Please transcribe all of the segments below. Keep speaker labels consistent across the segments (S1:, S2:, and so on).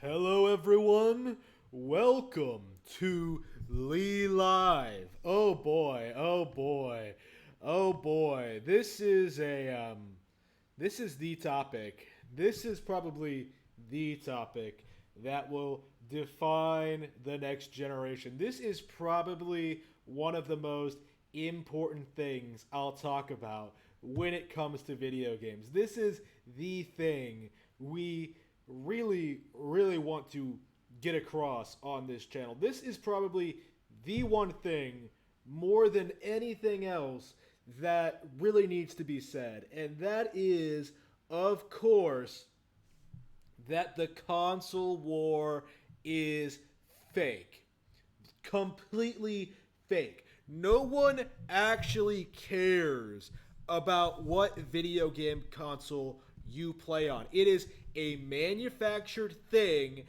S1: Hello, everyone. Welcome to LeeLive. Oh boy! Oh boy! Oh boy! This is the topic. This is probably the topic that will define the next generation. This is probably one of the most important things I'll talk about when it comes to video games. This is the thing we really want to get across on this channel. This is probably the one thing more than anything else that really needs to be said, and that is, of course, that the console war is fake. Completely fake. No one actually cares about what video game console you play on. It is a manufactured thing,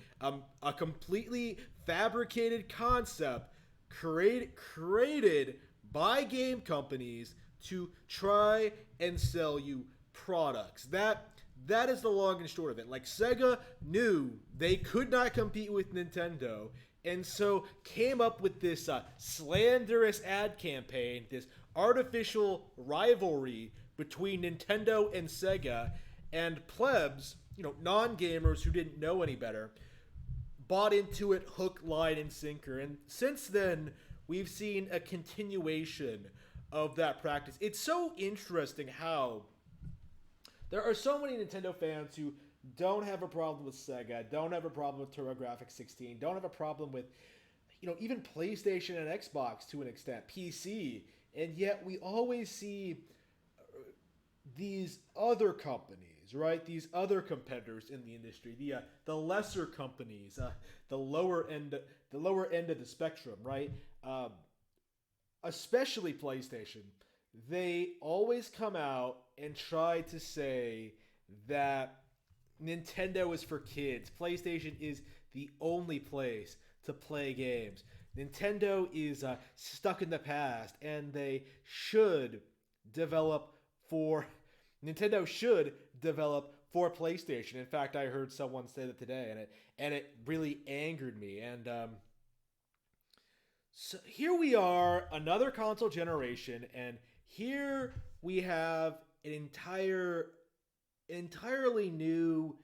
S1: a completely fabricated concept created by game companies to try and sell you products. That is the long and short of it. Like, Sega knew they could not compete with Nintendo, and so came up with this slanderous ad campaign, this artificial rivalry between Nintendo and Sega, and plebs, non-gamers who didn't know any better, bought into it hook, line, and sinker. And since then, we've seen a continuation of that practice. It's so interesting how there are so many Nintendo fans who don't have a problem with Sega, don't have a problem with TurboGrafx 16, don't have a problem with, even PlayStation and Xbox to an extent, PC, and yet we always see these other companies, right? These other competitors in the industry, the lesser companies, the lower end of the spectrum, right? Especially PlayStation, they always come out and try to say that Nintendo is for kids. PlayStation is the only place to play games. Nintendo is stuck in the past, and they should develop for Nintendo should develop for PlayStation. In fact, I heard someone say that today, and it really angered me. And so here we are, another console generation, and here we have an entirely new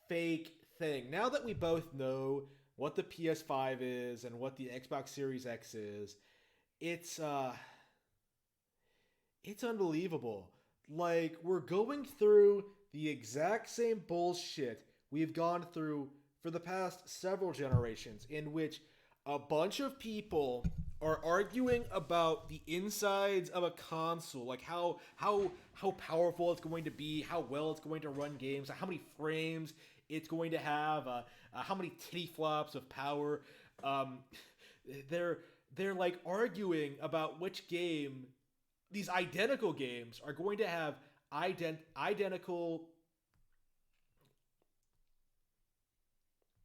S1: fake thing. Now that we both know what the PS5 is and what the Xbox Series X is, it's it's unbelievable. Like, we're going through the exact same bullshit we've gone through for the past several generations, in which a bunch of people are arguing about the insides of a console, like how powerful it's going to be, how well it's going to run games, how many frames it's going to have, how many titty flops of power. Um, they're like arguing about which game, these identical games, are going to have identical,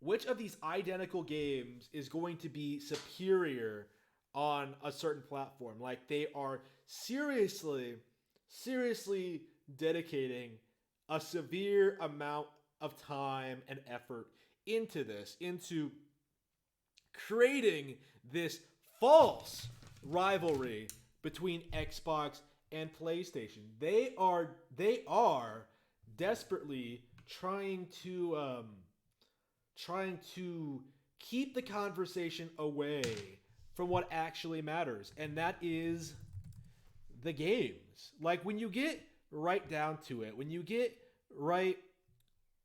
S1: which of these identical games is going to be superior on a certain platform. Like, they are seriously dedicating a severe amount of time and effort into this, into creating this false rivalry between Xbox and PlayStation. They are desperately trying to keep the conversation away from what actually matters, and that is the games. Like, when you get right down to it, when you get right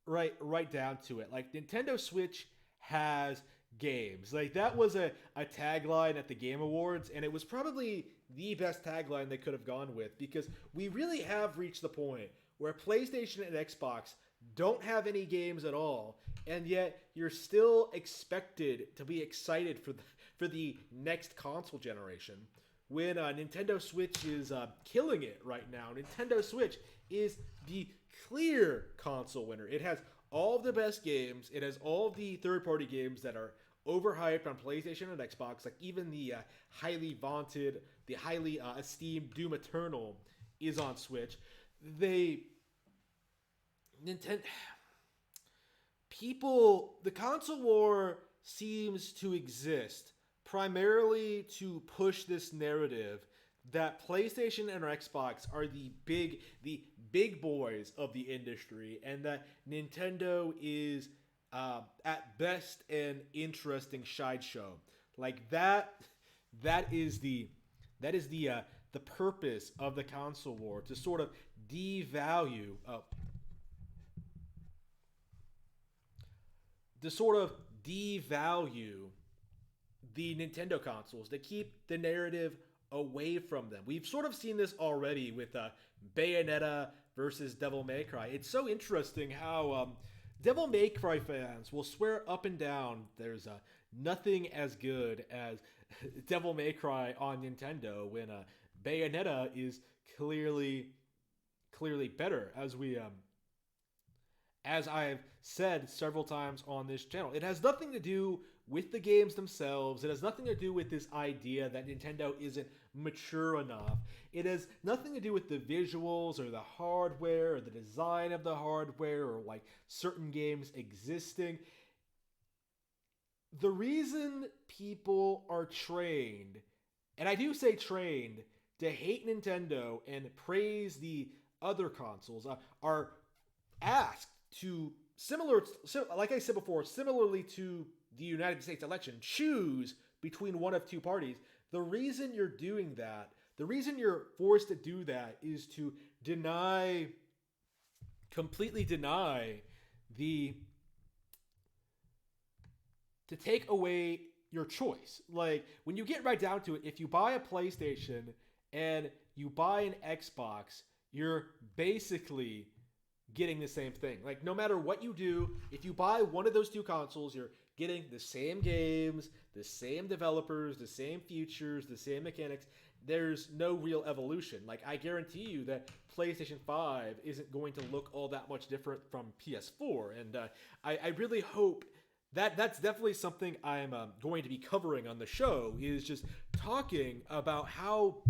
S1: down to it, like, Nintendo Switch has games. Like, that was a tagline at the Game Awards, and it was probably the best tagline they could have gone with, because we really have reached the point where PlayStation and Xbox don't have any games at all, and yet you're still expected to be excited for the next console generation. When Nintendo Switch is killing it right now. Nintendo Switch is the clear console winner. It has all of the best games. It has all of the third-party games that are overhyped on PlayStation and Xbox. Like, even the highly vaunted, the highly esteemed Doom Eternal is on Switch. Nintendo the console war seems to exist primarily to push this narrative that PlayStation and Xbox are the big boys of the industry, and that Nintendo is at best an interesting sideshow. Like that is the purpose of the console war, to sort of devalue to sort of devalue the Nintendo consoles, to keep the narrative away from them. We've sort of seen this already with Bayonetta versus Devil May Cry. It's so interesting how Devil May Cry fans will swear up and down there's nothing as good as Devil May Cry on Nintendo, when Bayonetta is clearly better, as I've said several times on this channel. It has nothing to do with the games themselves. It has nothing to do with this idea that Nintendo isn't mature enough. It has nothing to do with the visuals or the hardware or the design of the hardware or like certain games existing. The reason people are trained, and I do say trained, to hate Nintendo and praise the other consoles, are asked to, like I said before, similarly to the United States election, choose between one of two parties. The reason you're doing that, the reason you're forced to do that, is to completely deny to take away your choice. Like, when you get right down to it, if you buy a PlayStation and you buy an Xbox, you're basically getting the same thing. Like, no matter what you do, if you buy one of those two consoles, you're getting the same games, the same developers, the same features, the same mechanics. There's no real evolution. Like, I guarantee you that PlayStation 5 isn't going to look all that much different from PS4. And I really hope that's definitely something I'm going to be covering on the show, is just talking about how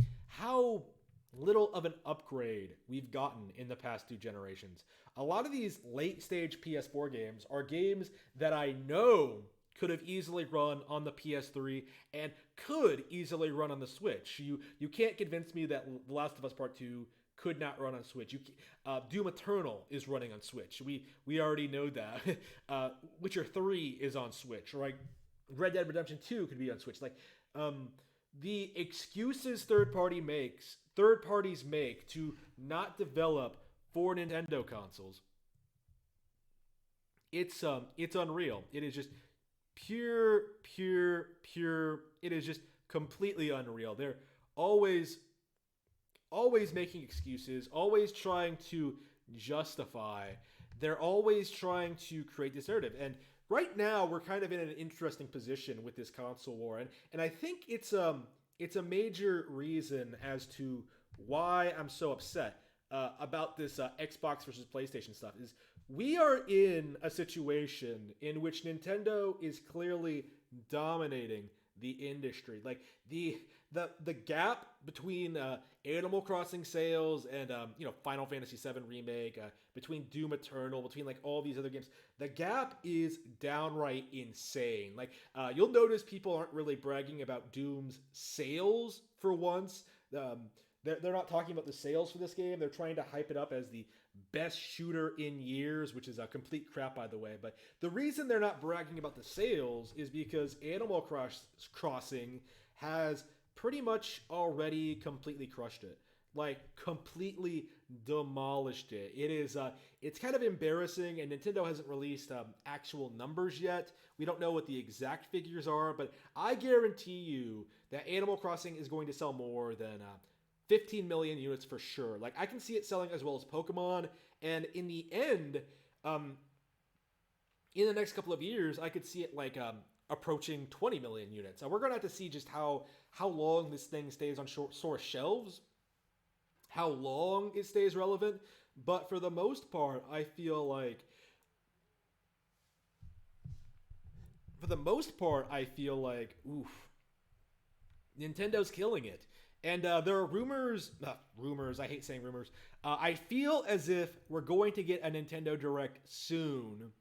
S1: little of an upgrade we've gotten in the past two generations. A lot of these late stage PS4 games are games that I know could have easily run on the PS3 and could easily run on the Switch. You can't convince me that The Last of Us Part 2 could not run on Switch. Doom Eternal is running on Switch. We already know that. Witcher 3 is on Switch. Right? Red Dead Redemption 2 could be on Switch. Like, the excuses third parties make to not develop for Nintendo consoles, it's unreal. It is just pure. It is just completely unreal. They're always making excuses, always trying to justify. They're always trying to create this narrative. And right now, we're kind of in an interesting position with this console war, and I think it's a major reason as to why I'm so upset about this Xbox versus PlayStation stuff. Is we are in a situation in which Nintendo is clearly dominating the industry. Like, the gap between Animal Crossing sales and Final Fantasy VII Remake, between Doom Eternal, between like all these other games, the gap is downright insane. Like, you'll notice people aren't really bragging about Doom's sales for once. They're not talking about the sales for this game. They're trying to hype it up as the best shooter in years, which is a complete crap, by the way. But the reason they're not bragging about the sales is because Animal Crossing has pretty much already completely crushed it. Like, completely demolished it. It's kind of embarrassing, and Nintendo hasn't released actual numbers yet. We don't know what the exact figures are, but I guarantee you that Animal Crossing is going to sell more than 15 million units for sure. Like, I can see it selling as well as Pokemon, and in the end, in the next couple of years, I could see it like approaching 20 million units. We're gonna have to see just how long this thing stays on store shelves, how long it stays relevant. But for the most part, I feel like oof, Nintendo's killing it. And there are rumors, I hate saying rumors. I feel as if we're going to get a Nintendo Direct soon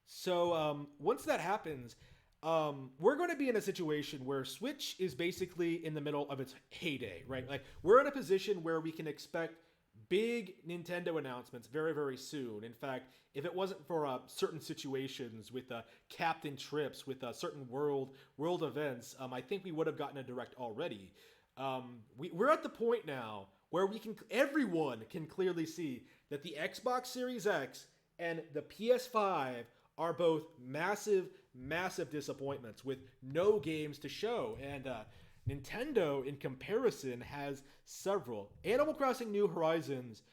S1: So once that happens, we're going to be in a situation where Switch is basically in the middle of its heyday, right? Like we're in a position where we can expect big Nintendo announcements very, very soon. In fact, if it wasn't for certain situations with Captain Trips, with certain world events, I think we would have gotten a direct already. We're at the point now where everyone can clearly see that the Xbox Series X and the PS5 are both massive, massive disappointments with no games to show. And Nintendo, in comparison, has several. Animal Crossing New Horizons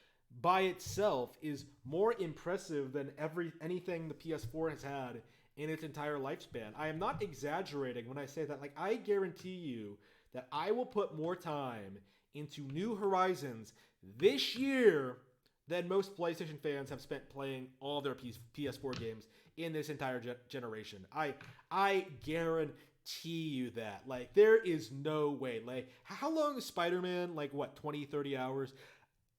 S1: by itself is more impressive than anything the PS4 has had in its entire lifespan. I am not exaggerating when I say that. Like, I guarantee you that I will put more time into New Horizons this year than most PlayStation fans have spent playing all their PS4 games in this entire generation. I guarantee you that. Like, there is no way. Like, how long is Spider-Man? Like, what, 20, 30 hours?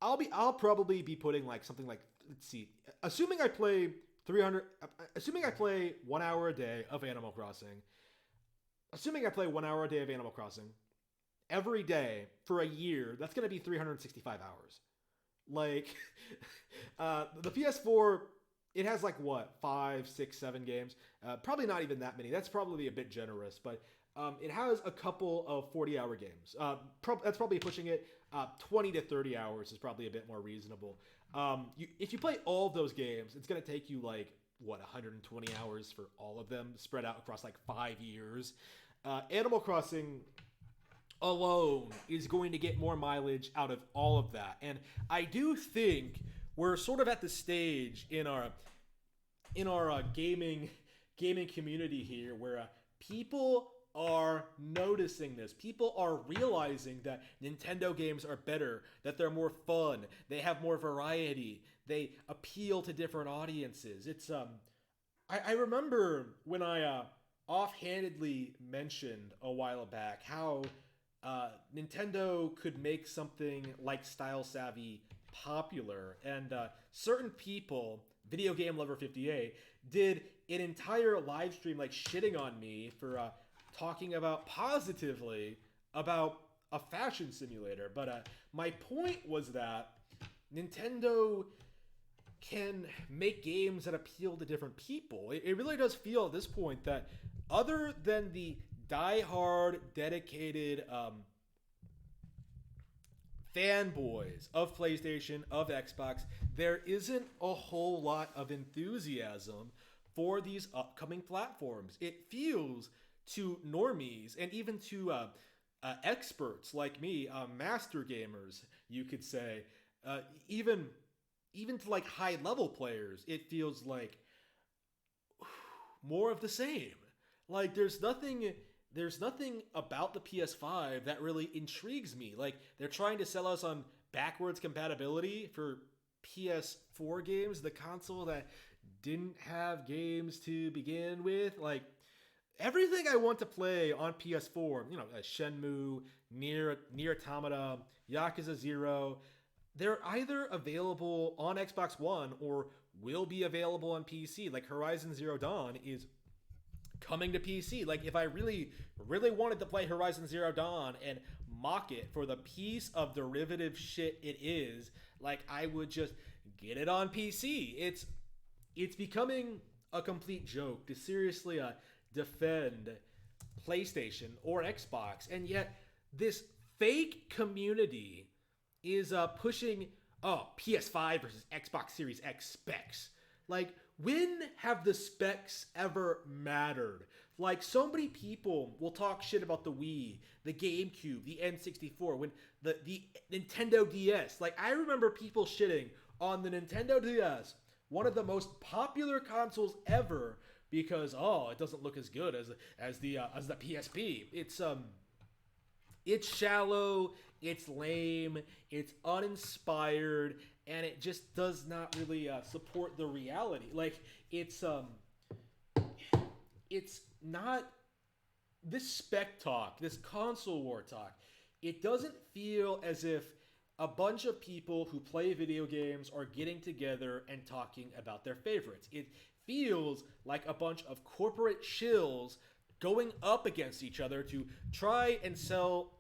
S1: I'll probably be putting like something like, let's see, assuming I play 1 hour a day of Animal Crossing. Assuming I play 1 hour a day of Animal Crossing every day for a year, that's going to be 365 hours. Like, the PS4, it has like what, 5, 6, 7 games? Probably not even that many. That's probably a bit generous, but it has a couple of 40-hour games. That's probably pushing it. 20 to 30 hours is probably a bit more reasonable. If you play all of those games, it's going to take you like, what, 120 hours for all of them spread out across like 5 years. Animal Crossing alone is going to get more mileage out of all of that. And I do think we're sort of at the stage in our gaming community here where people are noticing this. People are realizing that Nintendo games are better, that they're more fun, they have more variety, they appeal to different audiences. It's I remember when I offhandedly mentioned a while back how Nintendo could make something like Style Savvy popular, and certain people, Video Game Lover 58, did an entire live stream like shitting on me for talking about positively about a fashion simulator. But my point was that Nintendo can make games that appeal to different people. It really does feel at this point that other than the die-hard, dedicated fanboys of PlayStation, of Xbox, there isn't a whole lot of enthusiasm for these upcoming platforms. It feels to normies and even to experts like me, master gamers, you could say, even to like high-level players, it feels like more of the same. Like there's nothing about the PS5 that really intrigues me. Like they're trying to sell us on backwards compatibility for PS4 games, the console that didn't have games to begin with. Like everything I want to play on PS4, Shenmue, Nier Automata, Yakuza 0, they're either available on Xbox One or will be available on PC. Like Horizon Zero Dawn is coming to PC. Like if I really, really wanted to play Horizon Zero Dawn and mock it for the piece of derivative shit it is, like I would just get it on PC. It's becoming a complete joke to seriously defend PlayStation or Xbox, and yet this fake community is pushing PS5 versus Xbox Series X specs. Like, when have the specs ever mattered? Like, so many people will talk shit about the Wii, the GameCube, the N64, when the Nintendo DS. Like, I remember people shitting on the Nintendo DS, one of the most popular consoles ever, because it doesn't look as good as the PSP. It's shallow, it's lame, it's uninspired, and it just does not really support the reality. Like it's not this spec talk, this console war talk. It doesn't feel as if a bunch of people who play video games are getting together and talking about their favorites. It feels like a bunch of corporate shills going up against each other to try and sell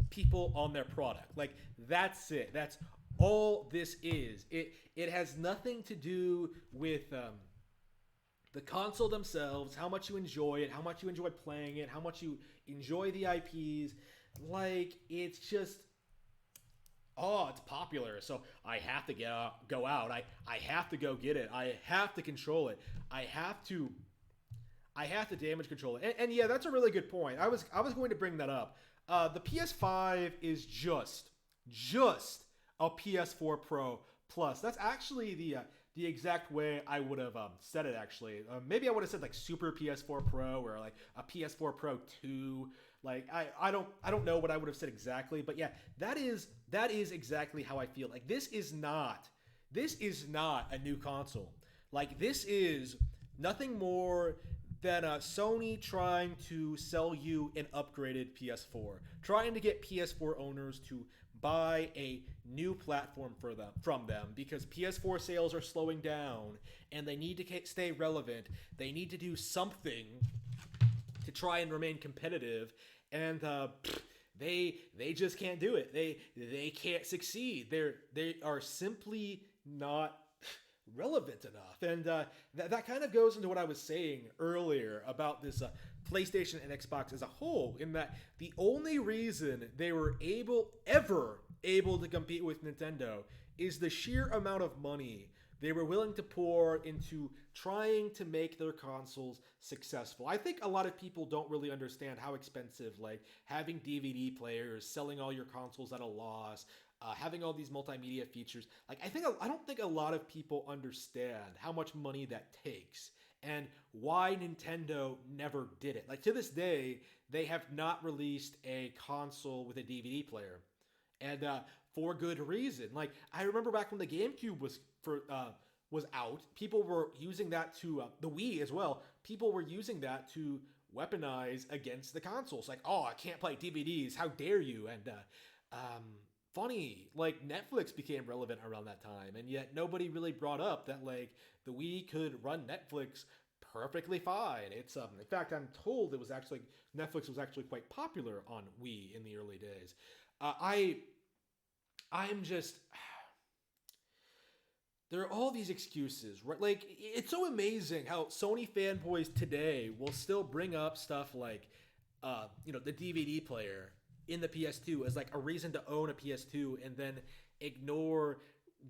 S1: people on their product. Like that's it. That's all this is. It has nothing to do with the console themselves, how much you enjoy it, how much you enjoy playing it, how much you enjoy the IPs. Like it's just, oh, it's popular, so I have to go out. I have to go get it. I have to control it. I have to damage control it. And yeah, that's a really good point. I was going to bring that up. The PS5 is just a PS4 Pro Plus. That's actually the exact way I would have said it. Actually, maybe I would have said like Super PS4 Pro or like a PS4 Pro 2. Like I don't know what I would have said exactly, but yeah, that is exactly how I feel. Like this is not a new console. Like this is nothing more than Sony trying to sell you an upgraded PS4, trying to get PS4 owners to buy a new platform from them because PS4 sales are slowing down and they need to stay relevant. They need to do something to try and remain competitive, and they just can't do it. They can't succeed. They are simply not relevant enough, and that kind of goes into what I was saying earlier about this PlayStation and Xbox as a whole. In that the only reason they were ever able to compete with Nintendo is the sheer amount of money they were willing to pour into trying to make their consoles successful. I think a lot of people don't really understand how expensive, like, having DVD players, selling all your consoles at a loss, having all these multimedia features. Like, I don't think a lot of people understand how much money that takes and why Nintendo never did it. Like, to this day, they have not released a console with a DVD player, and for good reason. Like, I remember back when the GameCube was out, people were using that to the Wii as well. People were using that to weaponize against the consoles. Like, oh, I can't play DVDs. How dare you? And funny, like Netflix became relevant around that time, and yet nobody really brought up that like the Wii could run Netflix perfectly fine. It's in fact, I'm told Netflix was actually quite popular on Wii in the early days. I'm just, there are all these excuses, right? Like, it's so amazing how Sony fanboys today will still bring up stuff like, the DVD player in the PS2 as like a reason to own a PS2, and then ignore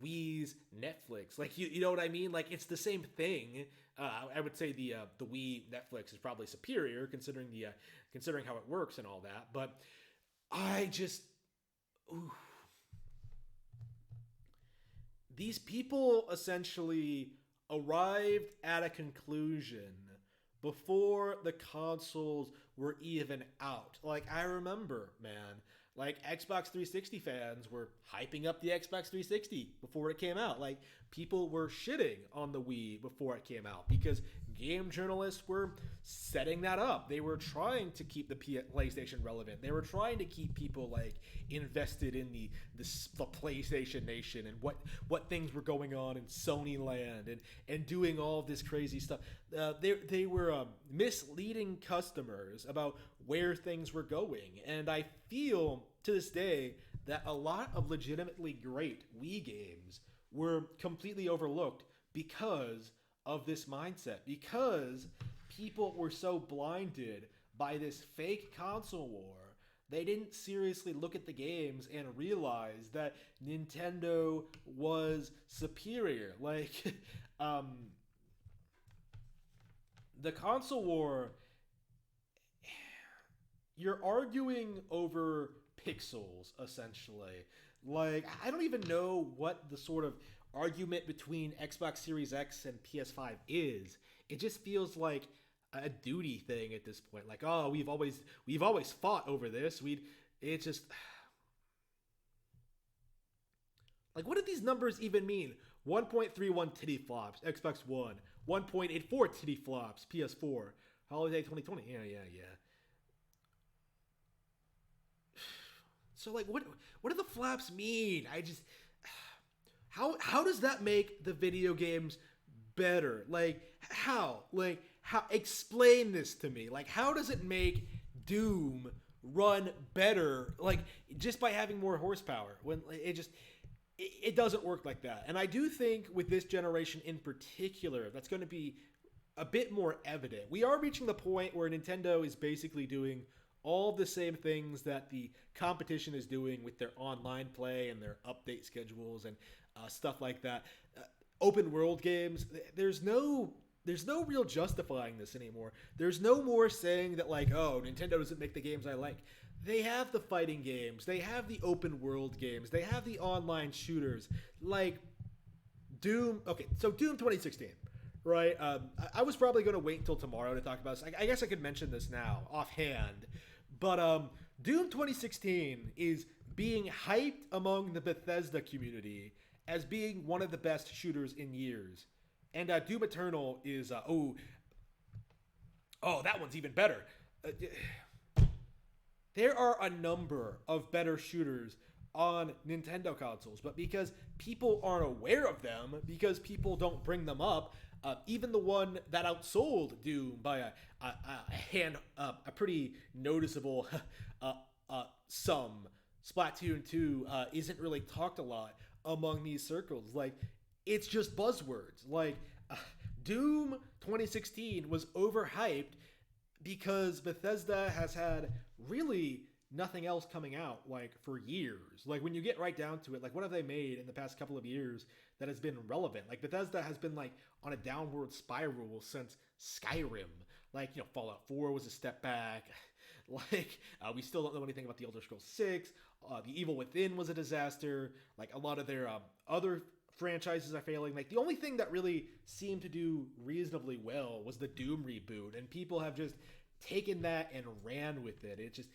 S1: Wii's Netflix. Like, you know what I mean? Like, it's the same thing. I would say the Wii Netflix is probably superior considering how it works and all that. But I just, ooh. These people essentially arrived at a conclusion before the consoles were even out. Like, I remember, man, like Xbox 360 fans were hyping up the Xbox 360 before it came out. Like, people were shitting on the Wii before it came out because game journalists were setting that up. They were trying to keep the PlayStation relevant. They were trying to keep people like invested in the PlayStation Nation and what things were going on in Sony land and doing all this crazy stuff. They were misleading customers about where things were going, and I feel to this day that a lot of legitimately great Wii games were completely overlooked because of this mindset, because people were so blinded by this fake console war. They didn't seriously look at the games and realize that Nintendo was superior. Like, the console war, you're arguing over pixels, essentially. Like, I don't even know what the sort of argument between Xbox Series X and PS5 is. It just feels like a duty thing at this point. Like, oh, we've always fought over this. It's just like, what do these numbers even mean? 1.31 titty flops, Xbox One. 1.84 titty flops, PS4. Holiday 2020. Yeah. So, like, what do the flaps mean? I just, how does that make the video games better? Like how? Like how? Explain this to me. Like how does it make Doom run better? Like just by having more horsepower? When it just it doesn't work like that. And I do think with this generation in particular, that's going to be a bit more evident. We are reaching the point where Nintendo is basically doing all the same things that the competition is doing with their online play and their update schedules and stuff like that. Open world games, there's no real justifying this anymore. There's no more saying that like, oh, Nintendo doesn't make the games I like. They have the fighting games, they have the open world games, they have the online shooters like Doom. Okay, so Doom 2016, right? I was probably going to wait until tomorrow to talk about this. I guess I could mention this now offhand, but Doom 2016 is being hyped among the Bethesda community as being one of the best shooters in years, and Doom Eternal is that one's even better. There are a number of better shooters on Nintendo consoles, but because people aren't aware of them, because people don't bring them up, even the one that outsold Doom by a pretty noticeable sum, Splatoon 2, isn't really talked a lot among these circles. Like, it's just buzzwords. Like, Doom 2016 was overhyped because Bethesda has had really nothing else coming out like for years. Like when you get right down to it, like what have they made in the past couple of years that has been relevant? Like Bethesda has been like on a downward spiral since Skyrim. Like, you know, Fallout 4 was a step back. Like we still don't know anything about the Elder Scrolls 6. The Evil Within was a disaster. Like a lot of their other franchises are failing. Like the only thing that really seemed to do reasonably well was the Doom reboot, and people have just taken that and ran with it. It just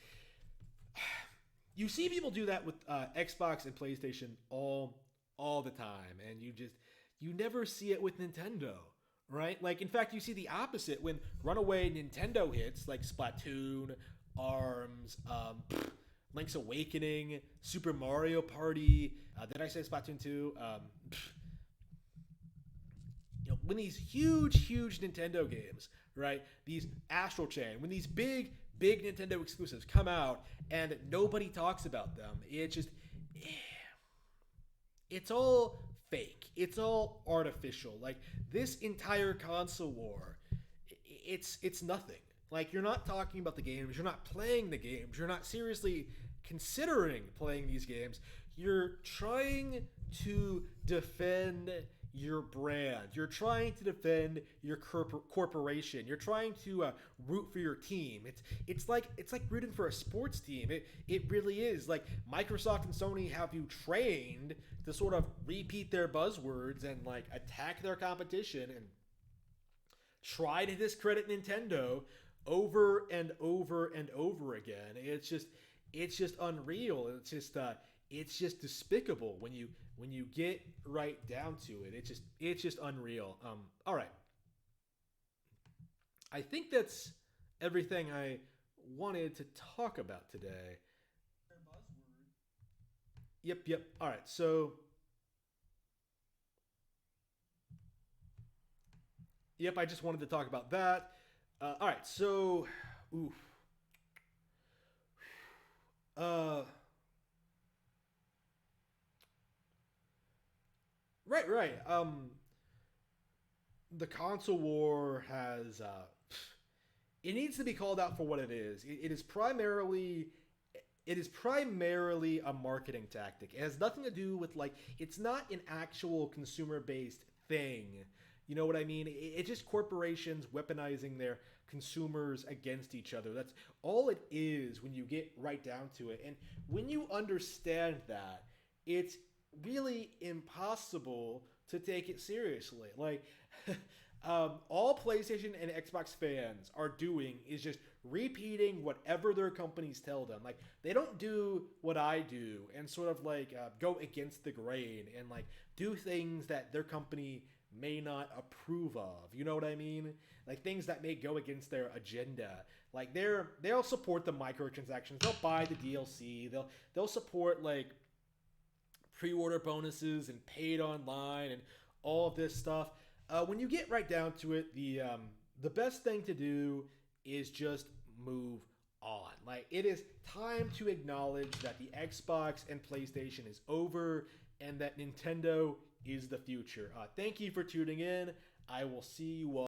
S1: you see people do that with Xbox and PlayStation all the time, and you never see it with Nintendo, right? Like in fact, you see the opposite when runaway Nintendo hits like Splatoon, ARMS, Link's Awakening, Super Mario Party. Did I say Splatoon 2? When these huge Nintendo games, right? These Astral Chain, when these big Nintendo exclusives come out and nobody talks about them, it's all fake. It's all artificial. Like this entire console war, it's nothing. Like you're not talking about the games, you're not playing the games, you're not seriously considering playing these games. You're trying to defend your brand. You're trying to defend your corporation. You're trying to root for your team. It's like rooting for a sports team. It really is. Like Microsoft and Sony have you trained to sort of repeat their buzzwords and like attack their competition and try to discredit Nintendo over and over and over again. It's just unreal. It's just despicable when you get right down to it. It's just unreal. All right. I think that's everything I wanted to talk about today. Yep. All right. So, yep, I just wanted to talk about that. All right. So, oof. Uh right. The console war has it needs to be called out for what it is. It is primarily a marketing tactic. It has nothing to do with like it's not an actual consumer based thing. You know what I mean? It's just corporations weaponizing their consumers against each other. That's all it is when you get right down to it. And when you understand that, it's really impossible to take it seriously. Like, all PlayStation and Xbox fans are doing is just repeating whatever their companies tell them. Like, they don't do what I do and sort of like go against the grain and like do things that their company may not approve of. You know what I mean? Like things that may go against their agenda. Like they'll support the microtransactions. They'll buy the DLC. They'll support like pre-order bonuses and paid online and all of this stuff. when you get right down to it, the best thing to do is just move on. Like, it is time to acknowledge that the Xbox and PlayStation is over and that Nintendo is the future. Thank you for tuning in. I will see you all.